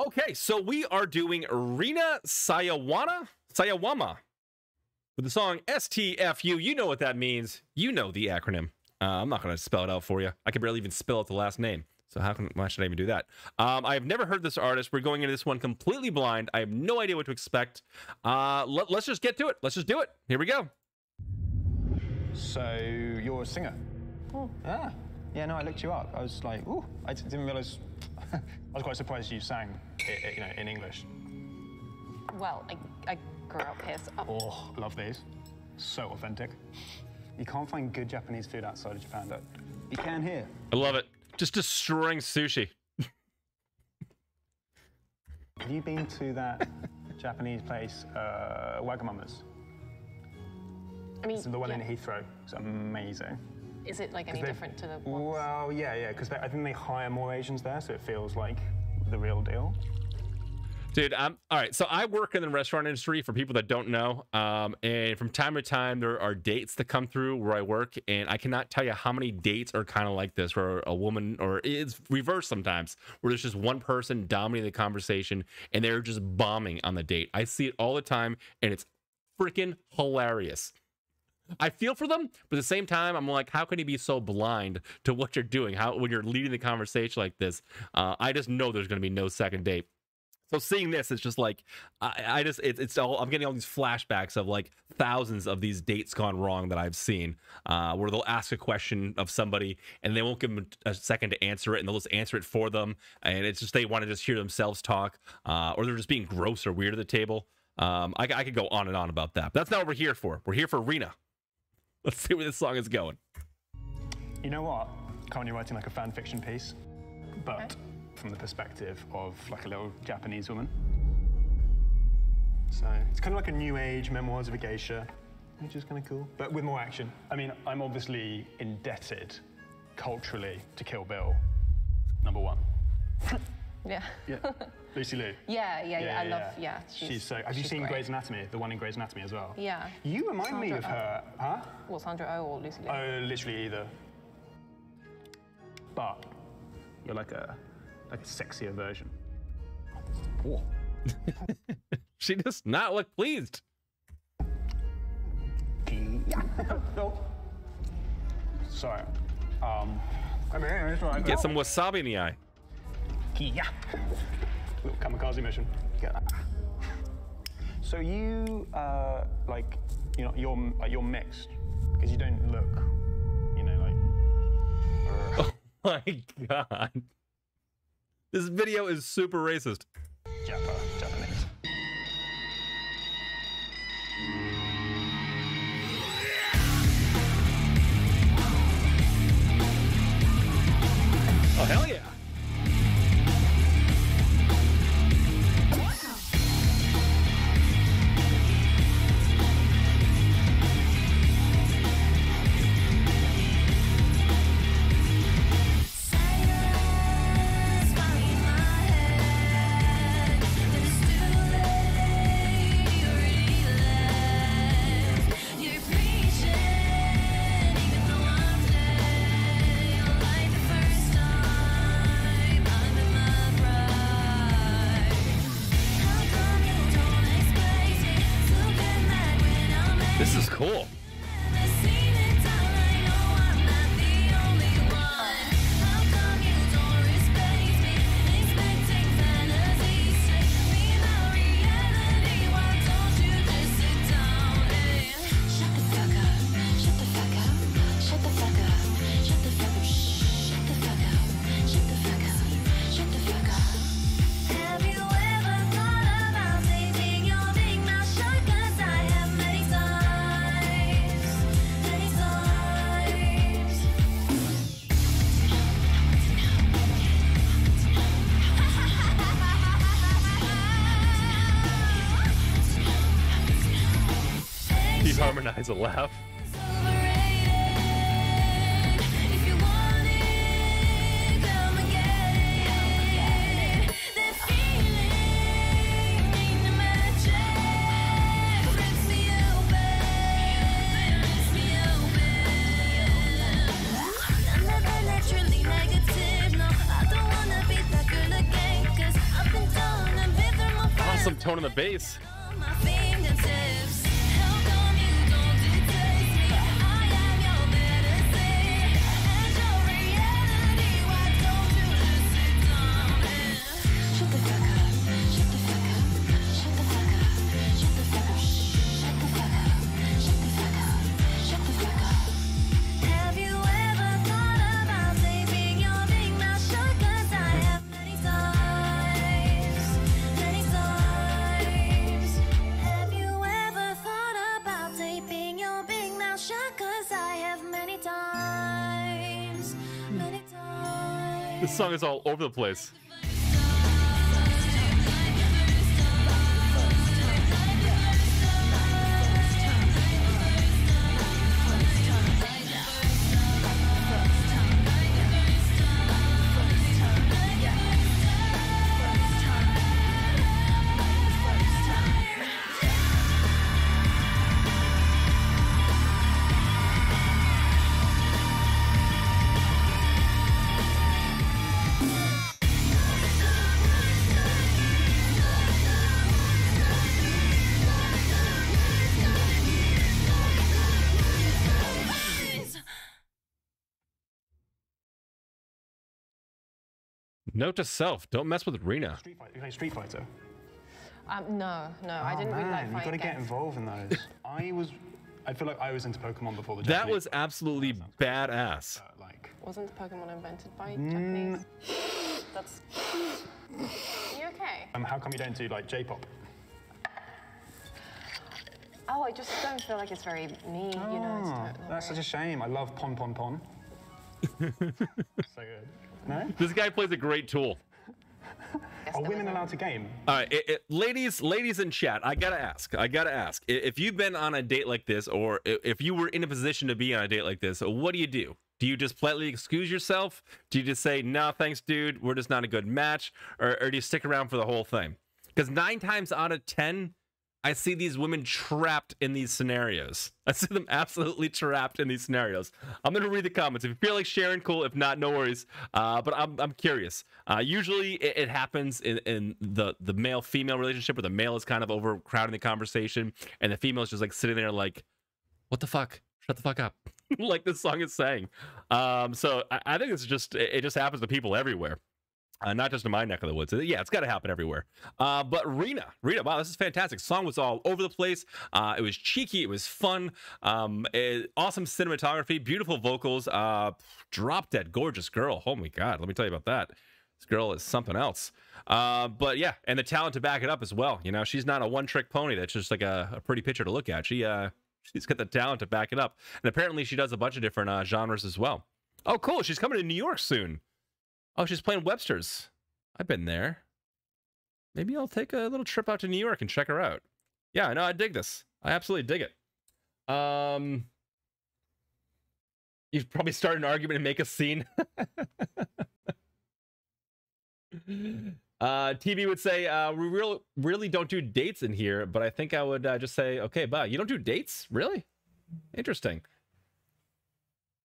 Okay, so we are doing Rina Sawayama with the song STFU. You know what that means. You know the acronym. I'm not going to spell it out for you. I can barely even spell out the last name. So why should I even do that? I've never heard this artist. We're going into this one completely blind. I have no idea what to expect. Let's just get to it. Let's just do it. Here we go. So you're a singer? Oh. Ah. Yeah, no, I looked you up. I was like, ooh, I didn't realize. I was quite surprised you sang, you know, in English. Well, I grew up here, so... Oh, I love these. So authentic. You can't find good Japanese food outside of Japan, but you can here. I love it. Just destroying sushi. Have you been to that Japanese place, Wagamama's? I mean, it's the one yeah. in Heathrow. It's amazing. Is it like any different to the ones? Well, yeah, because I think they hire more Asians there, so it feels like the real deal. Dude, all right, so I work in the restaurant industry, for people that don't know, and from time to time, there are dates that come through where I work, and I cannot tell you how many dates are kind of like this, where a woman, or it's reversed sometimes, where there's just one person dominating the conversation, and they're just bombing on the date. I see it all the time, and it's freaking hilarious. I feel for them, but at the same time, I'm like, how can you be so blind to what you're doing? When you're leading the conversation like this, I just know there's going to be no second date. So seeing this, it's just like, I'm getting all these flashbacks of like thousands of these dates gone wrong that I've seen, where they'll ask a question of somebody and they won't give them a second to answer it, and they'll just answer it for them, and it's just they want to just hear themselves talk, or they're just being gross or weird at the table. I could go on and on about that, but that's not what we're here for. We're here for Rina. Let's see where this song is going. You know what? Currently writing like a fan fiction piece, but from the perspective of like a little Japanese woman. So it's kind of like a new age memoirs of a geisha, which is kind of cool, but with more action. I mean, I'm obviously indebted culturally to Kill Bill, #1. Yeah. Yeah. Lucy Liu. Yeah. I love. Yeah. She's so. Have you seen great. Grey's Anatomy? The one in Grey's Anatomy as well. Yeah. You remind me of her, huh? Well, Sandra Oh or Lucy Liu? Oh, literally either. But you're like a sexier version. Oh. She does not look pleased. No. Sorry. I mean, it's all right. Get some wasabi in the eye. Yeah. Little kamikaze mission. Get that. So you, like, you know, you're mixed because you don't look, you know, like. Oh my god. This video is super racist. Japanese. Oh, hell yeah. This is cool. Harmonize a laugh. Literally negative, no, I don't wanna be that girl again, 'cause I've been told awesome tone of the bass. This song is all over the place. Note to self: don't mess with Rina. Street Fighter. No, I didn't really like You fighting got to get games. involved in those. I feel like I was into Pokemon before the That Japanese. was absolutely badass. Like, Wasn't Pokemon invented by Japanese? That's. Are you okay? how come you don't do like J-pop? Oh, I just don't feel like it's very me, you know. It's not That's such a shame. I love Pon Pon Pon. So good. No? This guy plays a great tool. Are women allowed to game? All right, ladies in chat, I gotta ask. If you've been on a date like this, or if you were in a position to be on a date like this, what do you do? Do you just politely excuse yourself? Do you just say, no, thanks, dude, we're just not a good match? Or do you stick around for the whole thing? Because 9 times out of 10, I see these women trapped in these scenarios. I see them absolutely trapped in these scenarios. I'm going to read the comments. If you feel like sharing, cool. If not, no worries. But I'm curious. Usually it happens in the male-female relationship where the male is kind of overcrowding the conversation and the female is just like sitting there like, what the fuck? Shut the fuck up. Like this song is saying. So I think it just happens to people everywhere. Not just in my neck of the woods. Yeah, it's got to happen everywhere. But Rina, wow, this is fantastic. Song was all over the place. It was cheeky. It was fun. Awesome cinematography, beautiful vocals. Drop dead gorgeous girl. Oh my God, let me tell you about that. This girl is something else. But yeah, and the talent to back it up as well. You know, she's not a one-trick pony that's just like a pretty picture to look at. She's got the talent to back it up. And apparently she does a bunch of different genres as well. Oh, cool. She's coming to New York soon. Oh, she's playing Webster's. I've been there. Maybe I'll take a little trip out to New York and check her out. Yeah, no, I dig this. I absolutely dig it. You'd probably start an argument and make a scene. TV would say, we really don't do dates in here, but I think I would just say, okay, bye. You don't do dates? Really? Interesting.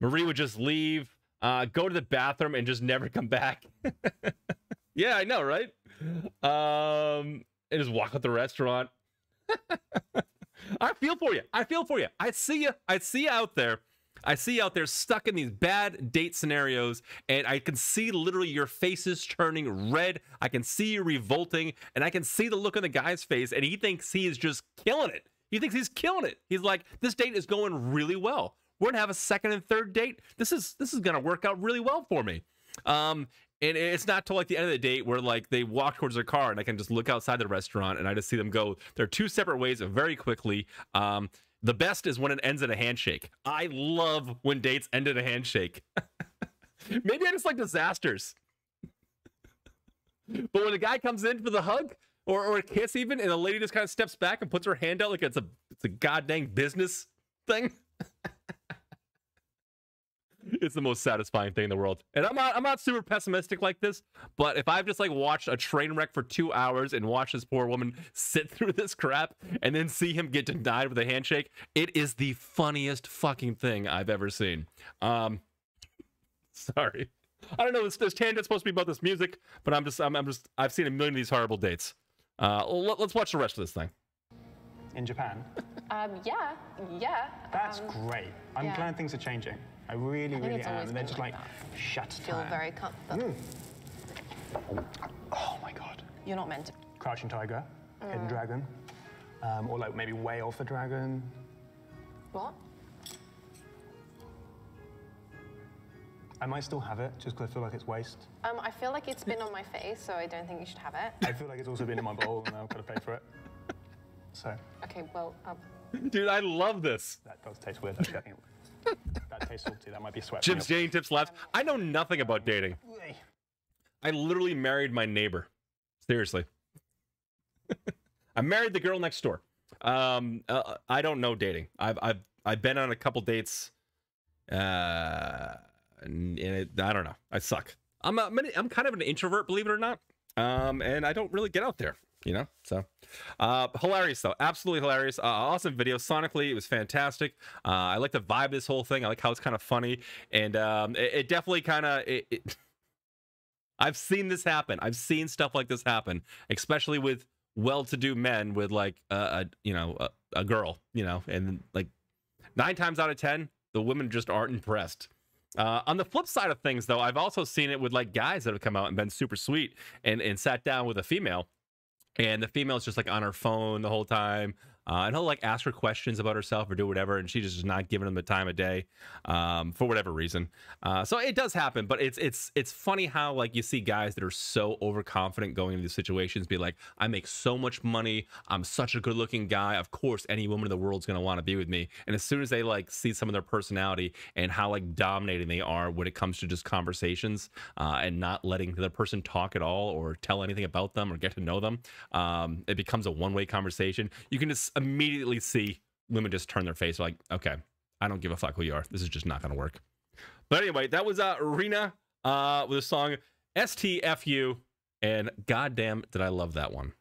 Marie would just leave. Go to the bathroom and just never come back. Yeah, I know, right? And just walk out the restaurant. I feel for you. I see you out there. I see you out there stuck in these bad date scenarios, and I can see literally your faces turning red. I can see you revolting, and I can see the look on the guy's face, and he thinks he is just killing it. He thinks he's killing it. He's like, this date is going really well. We're gonna have a second and third date. This is gonna work out really well for me. And it's not till like the end of the date where like they walk towards their car and I can just look outside the restaurant and I just see them go their 2 separate ways very quickly. The best is when it ends in a handshake. I love when dates end in a handshake. Maybe I just like disasters. But when the guy comes in for the hug or a kiss even, and the lady just kind of steps back and puts her hand out like it's a goddamn business thing. It's the most satisfying thing in the world. And I'm not super pessimistic like this, but if I've just like watched a train wreck for 2 hours and watched this poor woman sit through this crap and then see him get denied with a handshake, it is the funniest fucking thing I've ever seen. Sorry. I don't know, this tangent's supposed to be about this music, but I've seen a million of these horrible dates. Let's watch the rest of this thing. In Japan? Yeah. That's great. I'm yeah. glad things are changing. I really, really it's am. always And they're been just like like, that. shut Feel time. very comfortable. Oh my god. You're not meant to. Crouching Tiger, Hidden Dragon, or like maybe Way Off the Dragon. What? I might still have it, just because I feel like it's waste. I feel like it's been on my face, so I don't think you should have it. I feel like it's also been in my bowl, and I've got to pay for it. So. Okay, well, Dude, I love this. That does taste weird, actually. I think that tastes salty. That might be sweat. Jim's dating tips labs. I know nothing about dating. I literally married my neighbor. Seriously. I married the girl next door. I don't know dating. I've been on a couple dates. I don't know. I suck. I'm kind of an introvert, believe it or not. And I don't really get out there, you know. So, hilarious though, absolutely hilarious. Awesome video. Sonically, it was fantastic. I like the vibe of this whole thing. I like how it's kind of funny, and it definitely kind of. I've seen this happen. I've seen stuff like this happen, especially with well-to-do men with like a girl, you know, and like 9 times out of 10, the women just aren't impressed. On the flip side of things, though, I've also seen it with like guys that have come out and been super sweet and sat down with a female, and the female's just like on her phone the whole time. And he'll like ask her questions about herself or do whatever, and she's just not giving him the time of day for whatever reason. So it does happen, but it's funny how like you see guys that are so overconfident going into these situations, be like, I make so much money, I'm such a good-looking guy, of course any woman in the world's gonna want to be with me. And as soon as they like see some of their personality and how like dominating they are when it comes to just conversations and not letting the other person talk at all or tell anything about them or get to know them, it becomes a one-way conversation. You can just immediately see women just turn their face like, okay, I don't give a fuck who you are, this is just not gonna work. But anyway, that was Rina with the song STFU, and goddamn did I love that one.